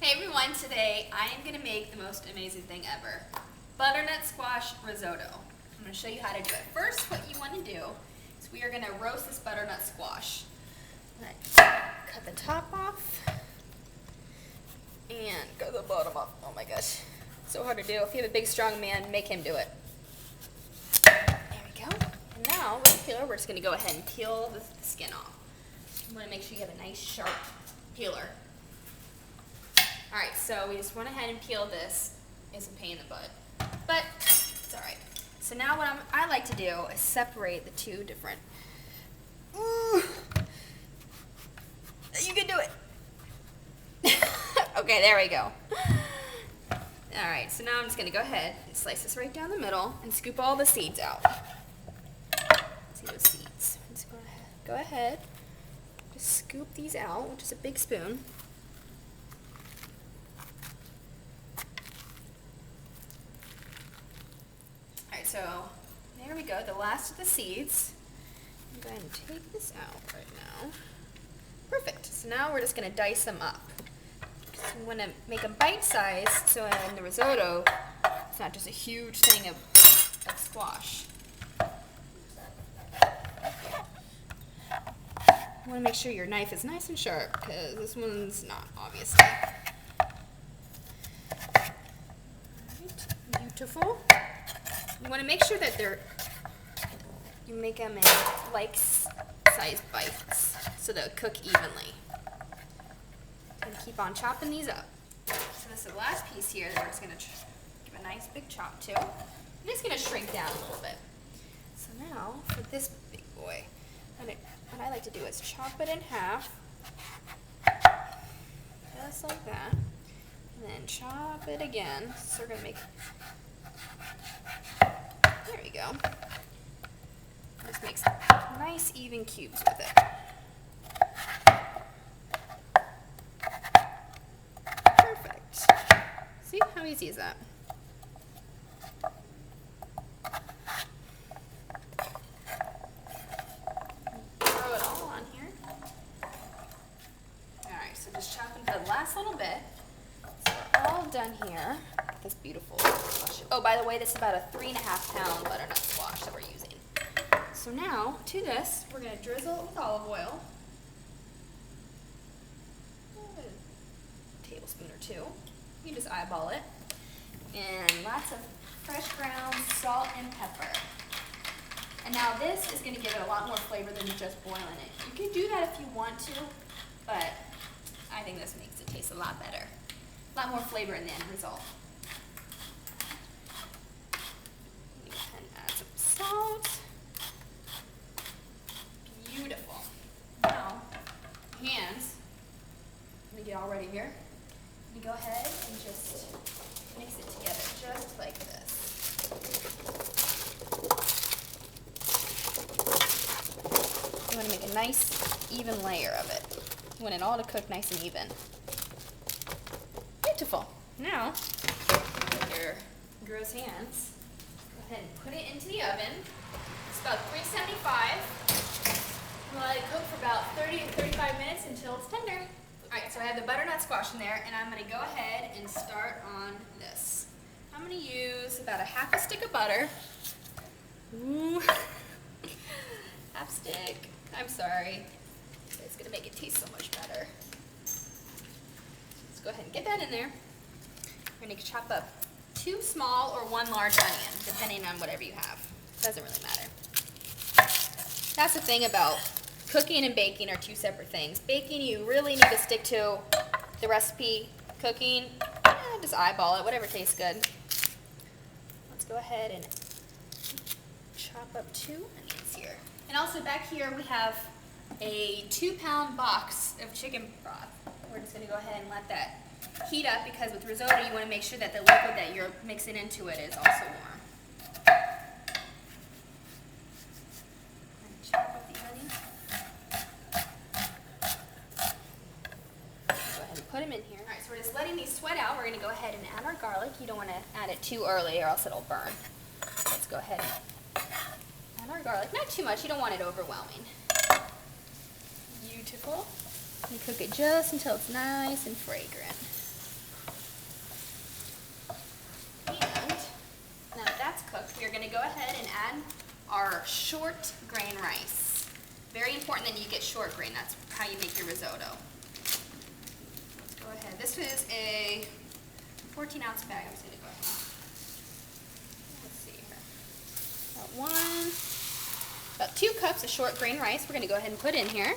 Hey everyone, today I am going to make the most amazing thing ever. Butternut squash risotto. I'm going to show you how to do it. First, what you want to do is we are going to roast this butternut squash. Cut the top off and cut the bottom off. Oh my gosh, so hard to do. If you have a big strong man, make him do it. There we go. And now with the peeler, we're just going to go ahead and peel the skin off. You want to make sure you have a nice sharp peeler. Alright, so we just went ahead and peeled this. It's a pain in the butt, but it's alright. So now what I like to do is separate the two different. Ooh. You can do it. Okay, there we go. Alright, so now I'm just going to go ahead and slice this right down the middle and scoop all the seeds out. See those seeds. Just go ahead. Just scoop these out with just a big spoon. So there we go, the last of the seeds. I'm going to take this out right now. Perfect. So now we're just going to dice them up. So we want to make them bite-sized so in the risotto it's not just a huge thing of squash. You want to make sure your knife is nice and sharp because this one's not, obviously. Alright, beautiful. You want to make sure that you make them in like-sized bites so they'll cook evenly. And keep on chopping these up. So this is the last piece here that we're just going to give a nice big chop to. And it's going to shrink down a little bit. So now for this big boy, what I like to do is chop it in half, just like that, and then chop it again. So we're going to make. There we go. Just makes nice even cubes with it. Perfect. See, how easy is that? Throw it all on here. Alright, so just chopping for the last little bit. So we're all done here. This beautiful squash. Oh, by the way, this is about a 3.5 pound butternut squash that we're using. So now, to this, we're going to drizzle it with olive oil. A tablespoon or two. You just eyeball it. And lots of fresh ground salt and pepper. And now this is going to give it a lot more flavor than just boiling it. You can do that if you want to, but I think this makes it taste a lot better. A lot more flavor in the end result. Salt. Beautiful. Now, hands. Let me get all ready here. Let me go ahead and just mix it together just like this. You want to make a nice, even layer of it. You want it all to cook nice and even. Beautiful. Now, with your gross hands, and put it into the oven. It's about 375. We'll let it cook for about 30 to 35 minutes until it's tender. Alright, so I have the butternut squash in there, and I'm going to go ahead and start on this. I'm going to use about a half a stick of butter. Ooh. Half stick. I'm sorry. It's going to make it taste so much better. Let's go ahead and get that in there. We're going to chop up 2 small or 1 large onion, depending on whatever you have. Doesn't really matter. That's the thing about cooking and baking are 2 separate things. Baking, you really need to stick to the recipe. Cooking, just eyeball it, whatever tastes good. Let's go ahead and chop up 2 onions here. And also back here we have a 2-pound box of chicken broth. We're just going to go ahead and let that heat up because with risotto you want to make sure that the liquid that you're mixing into it is also warm. And chop up the onion. Go ahead and put them in here. Alright, so we're just letting these sweat out. We're going to go ahead and add our garlic. You don't want to add it too early or else it'll burn. Let's go ahead and add our garlic. Not too much. You don't want it overwhelming. Beautiful. You cook it just until it's nice and fragrant. we're going to go ahead and add our short grain rice. Very important that you get short grain. That's how you make your risotto. Let's go ahead. This is a 14-ounce bag. I'm just going to go ahead. Let's see here. About 2 cups of short grain rice we're going to go ahead and put in here.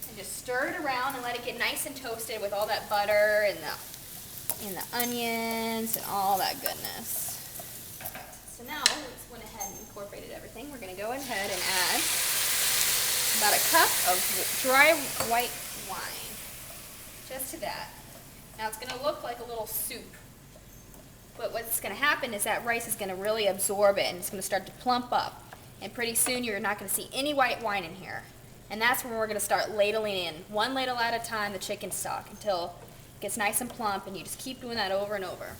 And just stir it around and let it get nice and toasted with all that butter and the onions and all that goodness. So now, let's went ahead and incorporated everything. We're going to go ahead and add about a cup of dry white wine. Just to that. Now it's going to look like a little soup. But what's going to happen is that rice is going to really absorb it and it's going to start to plump up. And pretty soon you're not going to see any white wine in here. And that's when we're going to start ladling in, 1 ladle at a time, the chicken stock until it gets nice and plump, and you just keep doing that over and over.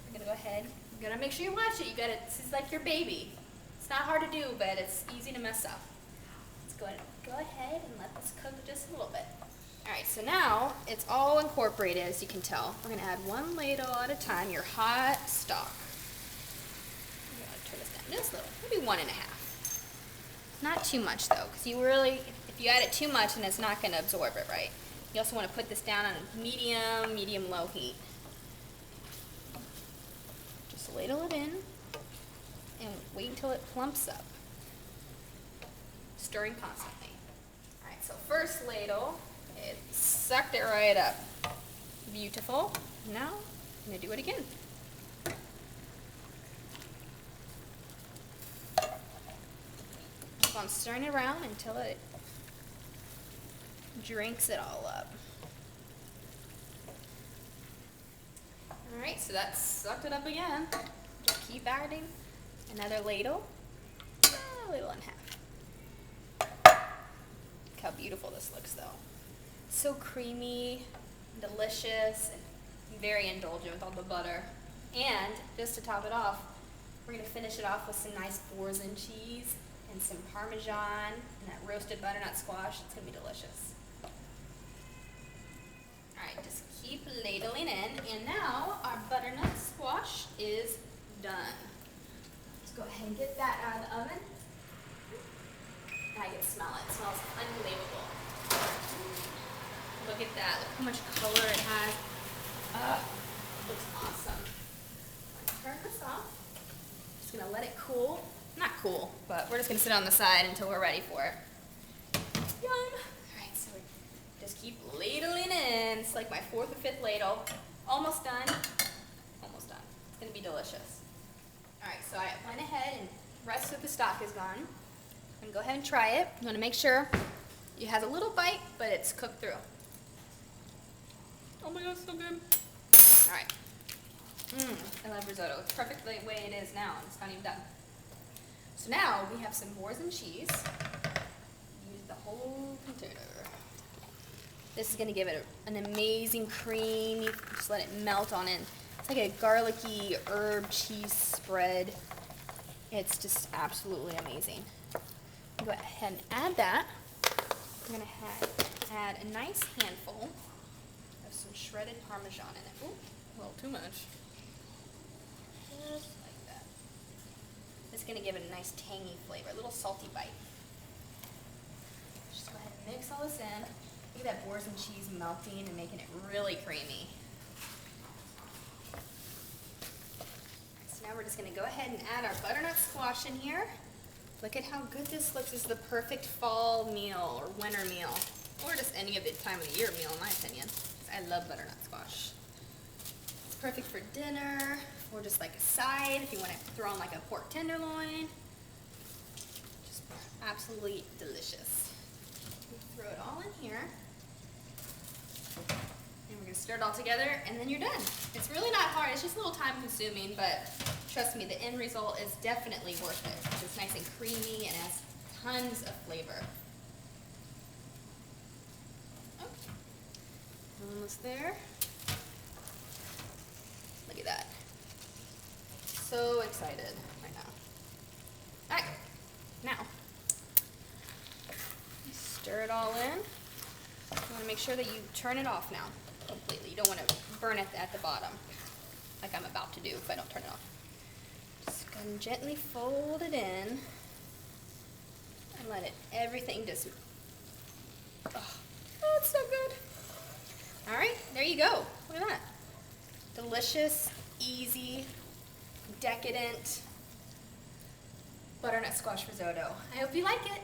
We're going to go ahead. You got to make sure you watch it. This is like your baby. It's not hard to do, but it's easy to mess up. Let's go ahead and let this cook just a little bit. Alright, so now it's all incorporated, as you can tell. We're going to add 1 ladle at a time, your hot stock. I'm going to turn this down just a little, maybe 1.5. Not too much though, because if you add it too much, then it's not going to absorb it right. You also want to put this down on a medium-low heat. Just ladle it in and wait until it plumps up. Stirring constantly. Alright, so first ladle, it sucked it right up. Beautiful. Now, I'm going to do it again. So I'm stirring it around until it drinks it all up. Alright, so that sucked it up again. Just keep adding another ladle, a ladle and a half. Look how beautiful this looks though. So creamy, delicious, and very indulgent with all the butter. And just to top it off, we're going to finish it off with some nice Boursin cheese and some Parmesan and that roasted butternut squash. It's going to be delicious. Alright, just keep ladling in, and now our butternut squash is done. Let's go ahead and get that out of the oven. I can smell it. It smells unbelievable. Look at that. Look how much color it has. Looks awesome. I'm going to turn this off. Just going to let it cool. Not cool, but we're just going to sit on the side until we're ready for it. Yum! Alright, so we just keep ladling in. It's like my 4th or 5th ladle. Almost done. Almost done. It's going to be delicious. Alright, so I went ahead and the rest of the stock is gone. I'm going to go ahead and try it. I'm going to make sure it has a little bite, but it's cooked through. Oh my god, it's so good. Alright. I love risotto. It's perfect the way it is now, and it's not even done. So now we have some Boursin cheese. Use the whole container. This is going to give it an amazing cream. You just let it melt on it. It's like a garlicky herb cheese spread. It's just absolutely amazing. Go ahead and add that. I'm going to add a nice handful of some shredded Parmesan in it. Ooh, a little too much. Just like that. It's going to give it a nice tangy flavor, a little salty bite. Just go ahead and mix all this in. Look at that Boursin cheese melting and making it really creamy. So now we're just going to go ahead and add our butternut squash in here. Look at how good this looks. This is the perfect fall meal or winter meal, or just any of the time of the year meal in my opinion. I love butternut squash. It's perfect for dinner, or just like a side if you want to throw on like a pork tenderloin. Just absolutely delicious. Throw it all in here. And we're going to stir it all together, and then you're done. It's really not hard. It's just a little time consuming, but trust me, the end result is definitely worth it. It's nice and creamy and has tons of flavor. Oh, almost there. Look at that. So excited right now. Alright, now stir it all in. You want to make sure that you turn it off now completely. You don't want to burn it at the bottom like I'm about to do if I don't turn it off. Just And gently fold it in and let it, everything just, oh, it's so good. All right, there you go. Look at that. Delicious, easy, decadent butternut squash risotto. I hope you like it.